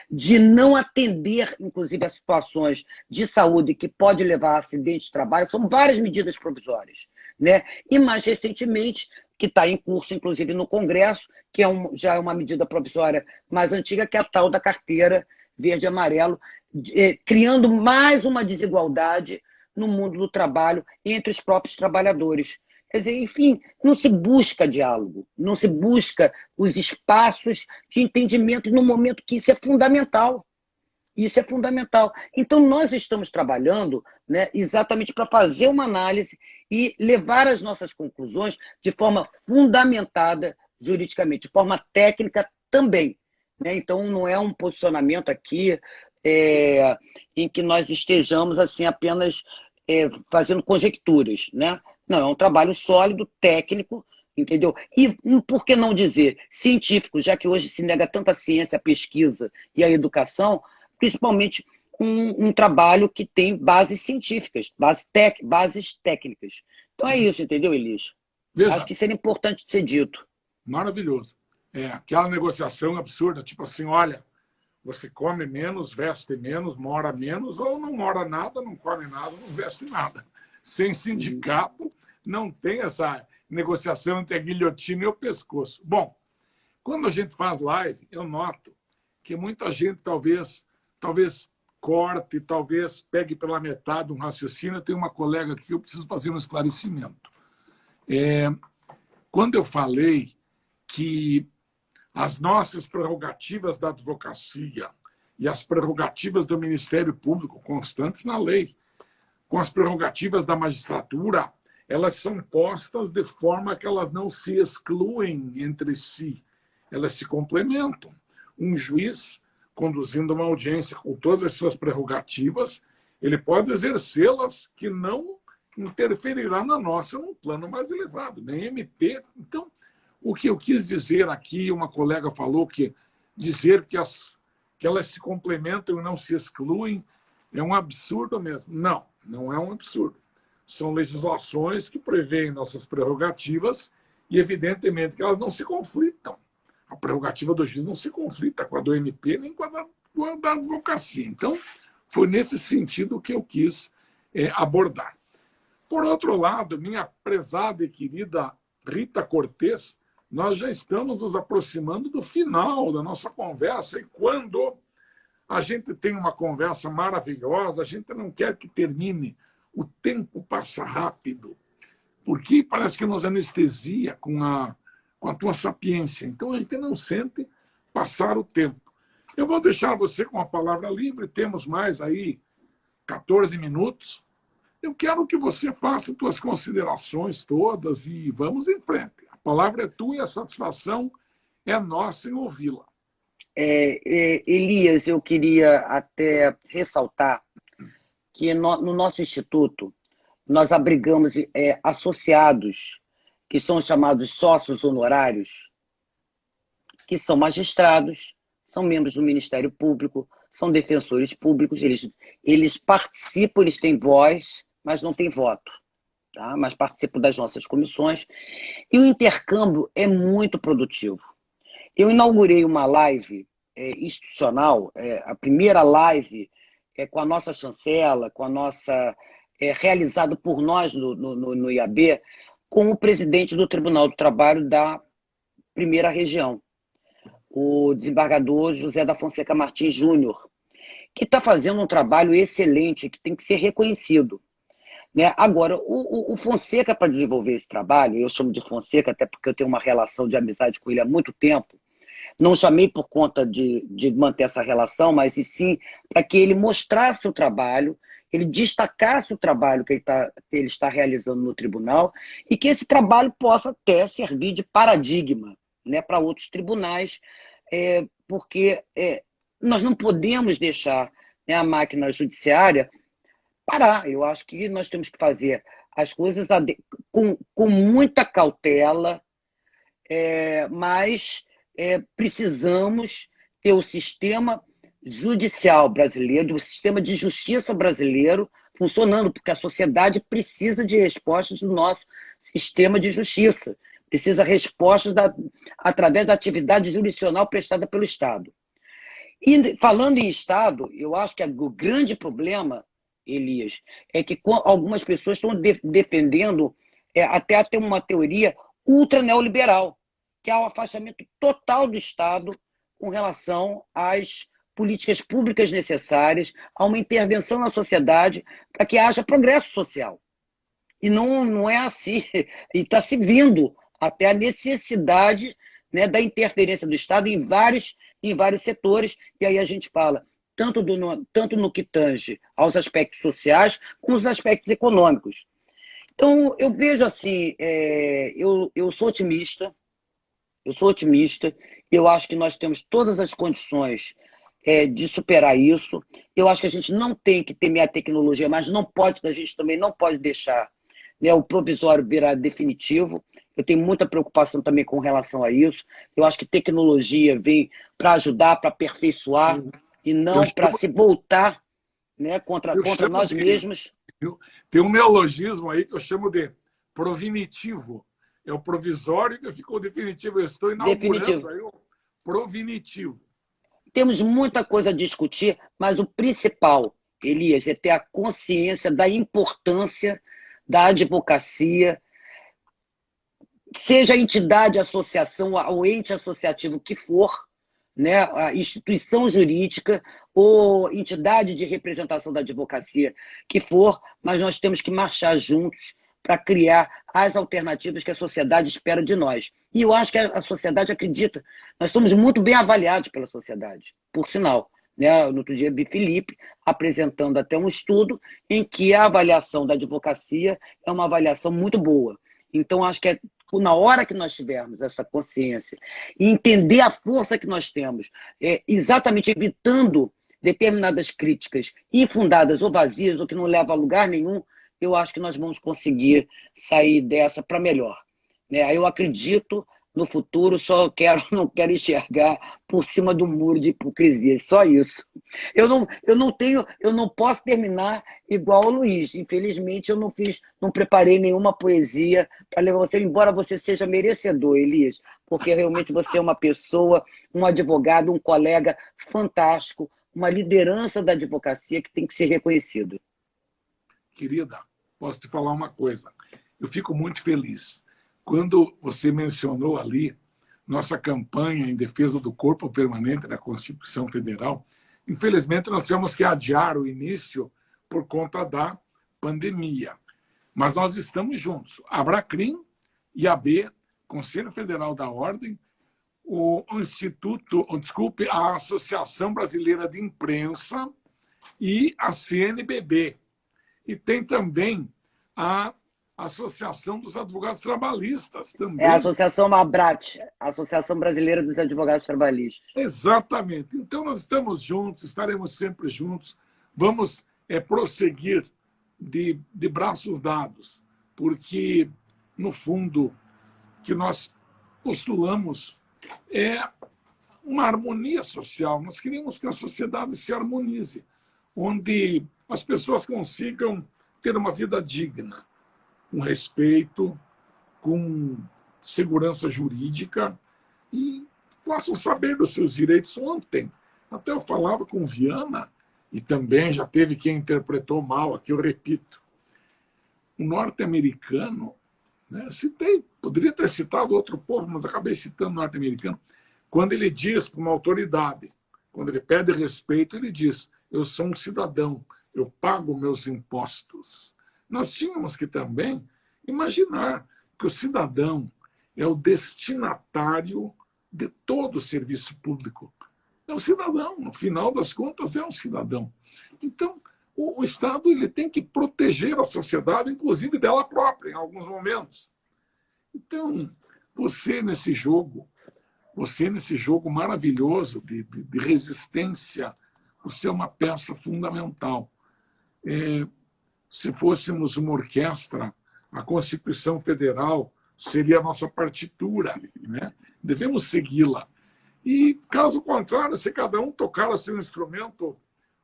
de não atender, inclusive, a situações de saúde que pode levar a acidente de trabalho, são várias medidas provisórias, né? E mais recentemente, que está em curso, inclusive, no Congresso, que já é uma medida provisória mais antiga, que é a tal da carteira verde e amarelo, criando mais uma desigualdade no mundo do trabalho entre os próprios trabalhadores. Quer dizer, enfim, não se busca diálogo, não se busca os espaços de entendimento no momento que isso é fundamental. Isso é fundamental. Então, nós estamos trabalhando, né, exatamente para fazer uma análise e levar as nossas conclusões de forma fundamentada juridicamente, de forma técnica também, né? Então, não é um posicionamento aqui em que nós estejamos assim apenas fazendo conjecturas, né? Não, é um trabalho sólido, técnico, entendeu? E por que não dizer científico, já que hoje se nega tanta ciência, a pesquisa e a educação, principalmente um trabalho que tem bases científicas, bases técnicas. Então é isso, entendeu, Elias? Veja, acho que seria importante ser dito. maravilhoso. Aquela negociação absurda, tipo assim, olha, você come menos, veste menos, mora menos, ou não mora nada, não come nada, não veste nada. Sem sindicato, não tem essa negociação entre a guilhotina e o pescoço. Bom, quando a gente faz live, eu noto que muita gente talvez corte, talvez pegue pela metade um raciocínio. Eu tenho uma colega aqui que eu preciso fazer um esclarecimento. Quando eu falei que as nossas prerrogativas da advocacia e as prerrogativas do Ministério Público, constantes na lei, com as prerrogativas da magistratura, elas são postas de forma que elas não se excluem entre si, elas se complementam. Um juiz, conduzindo uma audiência com todas as suas prerrogativas, ele pode exercê-las que não interferirá na nossa num plano mais elevado, nem MP. Então, o que eu quis dizer aqui, uma colega falou que dizer que elas se complementam e não se excluem é um absurdo mesmo. Não, não é um absurdo. São legislações que prevêem nossas prerrogativas e, evidentemente, que elas não se conflitam. A prerrogativa do juiz não se conflita com a do MP nem com a da advocacia. Então, foi nesse sentido que eu quis abordar. Por outro lado, minha prezada e querida Rita Cortes, nós já estamos nos aproximando do final da nossa conversa, e quando a gente tem uma conversa maravilhosa, a gente não quer que termine. O tempo passa rápido, porque parece que nos anestesia com a tua sapiência. Então, a gente não sente passar o tempo. Eu vou deixar você com a palavra livre, temos mais aí 14 minutos. Eu quero que você faça suas considerações todas e vamos em frente. A palavra é tua e a satisfação é nossa em ouvi-la. Elias, eu queria até ressaltar que no nosso instituto nós abrigamos associados, que são chamados sócios honorários, que são magistrados, são membros do Ministério Público, são defensores públicos, eles participam, eles têm voz, mas não têm voto, tá? Mas participam das nossas comissões, e o intercâmbio é muito produtivo. Eu inaugurei uma live institucional, a primeira live com a nossa chancela, com a nossa realizado por nós no IAB, com o presidente do Tribunal do Trabalho da Primeira Região, o desembargador José da Fonseca Martins Júnior, que está fazendo um trabalho excelente, que tem que ser reconhecido, né? Agora, o Fonseca, para desenvolver esse trabalho, eu chamo de Fonseca até porque eu tenho uma relação de amizade com ele há muito tempo, não chamei por conta de manter essa relação, mas e sim para que ele mostrasse o trabalho, ele destacasse o trabalho que ele está realizando no tribunal e que esse trabalho possa até servir de paradigma, né, para outros tribunais, porque nós não podemos deixar, né, a máquina judiciária parar. Eu acho que nós temos que fazer as coisas com muita cautela, mas precisamos ter o sistema judicial brasileiro, do sistema de justiça brasileiro funcionando, porque a sociedade precisa de respostas do nosso sistema de justiça, precisa de respostas através da atividade jurisdicional prestada pelo Estado. E falando em Estado, eu acho que o grande problema, Elias, é que algumas pessoas estão defendendo até ter uma teoria ultra neoliberal, que é o afastamento total do Estado com relação às políticas públicas necessárias, a uma intervenção na sociedade para que haja progresso social. E não é assim. E está se vendo até a necessidade, né, da interferência do Estado em vários setores, e aí a gente fala tanto no que tange aos aspectos sociais como aos aspectos econômicos. Então, eu vejo assim, eu sou otimista, eu acho que nós temos todas as condições de superar isso. Eu acho que a gente não tem que temer a tecnologia, mas a gente também não pode deixar, né, o provisório virar definitivo. Eu tenho muita preocupação também com relação a isso. Eu acho que tecnologia vem para ajudar, para aperfeiçoar, e não para se voltar, né, contra nós mesmos. Tem um neologismo aí que eu chamo de provinitivo. É o provisório que ficou definitivo. Eu estou inaugurando aí o provinitivo. Temos muita coisa a discutir, mas o principal, Elias, é ter a consciência da importância da advocacia, seja a entidade, associação, o ente associativo que for, né, a instituição jurídica ou entidade de representação da advocacia que for, mas nós temos que marchar juntos para criar as alternativas que a sociedade espera de nós. E eu acho que a sociedade acredita. Nós somos muito bem avaliados pela sociedade, por sinal. Né? No outro dia, vi Felipe apresentando até um estudo em que a avaliação da advocacia é uma avaliação muito boa. Então, acho que na hora que nós tivermos essa consciência e entender a força que nós temos, exatamente evitando determinadas críticas infundadas ou vazias, ou que não levam a lugar nenhum, eu acho que nós vamos conseguir sair dessa para melhor. Né? Eu acredito no futuro, não quero enxergar por cima do muro de hipocrisia, só isso. Eu não posso terminar igual o Luiz. Infelizmente, eu não preparei nenhuma poesia para levar você, embora você seja merecedor, Elias, porque realmente você é uma pessoa, um advogado, um colega fantástico, uma liderança da advocacia que tem que ser reconhecido. Querida, posso te falar uma coisa? Eu fico muito feliz. Quando você mencionou ali nossa campanha em defesa do corpo permanente da Constituição Federal, infelizmente nós tivemos que adiar o início por conta da pandemia. Mas nós estamos juntos. A Abracrim, IAB, Conselho Federal da Ordem, a Associação Brasileira de Imprensa e a CNBB. E tem também a Associação dos Advogados Trabalhistas também. É a Associação Mabrat, Associação Brasileira dos Advogados Trabalhistas. Exatamente. Então, nós estamos juntos, estaremos sempre juntos. Vamos prosseguir de braços dados, porque, no fundo, o que nós postulamos é uma harmonia social. Nós queremos que a sociedade se harmonize, onde as pessoas consigam ter uma vida digna, com respeito, com segurança jurídica e possam saber dos seus direitos. Ontem, até eu falava com Viana, e também já teve quem interpretou mal, aqui eu repito. O norte-americano, né, poderia ter citado outro povo, mas acabei citando o norte-americano, quando ele diz para uma autoridade, quando ele pede respeito, ele diz: eu sou um cidadão, eu pago meus impostos. Nós tínhamos que também imaginar que o cidadão é o destinatário de todo o serviço público. É um cidadão, no final das contas, é um cidadão. Então, o Estado ele tem que proteger a sociedade, inclusive dela própria, em alguns momentos. Então, você nesse jogo maravilhoso de resistência, você é uma peça fundamental. Se fôssemos uma orquestra, a Constituição Federal seria a nossa partitura, né? Devemos segui-la. E, caso contrário, se cada um tocar o seu instrumento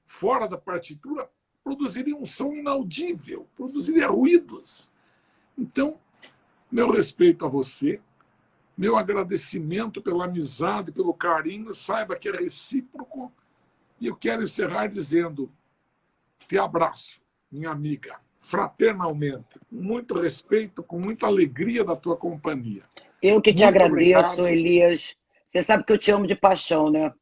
fora da partitura, produziria um som inaudível, produziria ruídos. Então, meu respeito a você, meu agradecimento pela amizade, pelo carinho, saiba que é recíproco. E eu quero encerrar dizendo: te abraço, minha amiga, fraternalmente, com muito respeito, com muita alegria da tua companhia. Eu que te Muito agradeço, obrigado. Elias. Você sabe que eu te amo de paixão, né?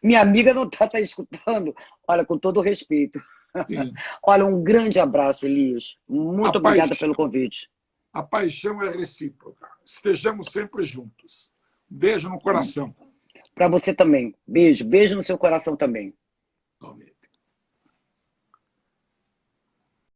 Minha amiga não está escutando. Olha, com todo o respeito. Sim. Olha, um grande abraço, Elias. A Muito obrigada paixão, pelo convite. a paixão é recíproca. Estejamos sempre juntos. Beijo no coração. Para você também. Beijo. Beijo no seu coração também. Amém.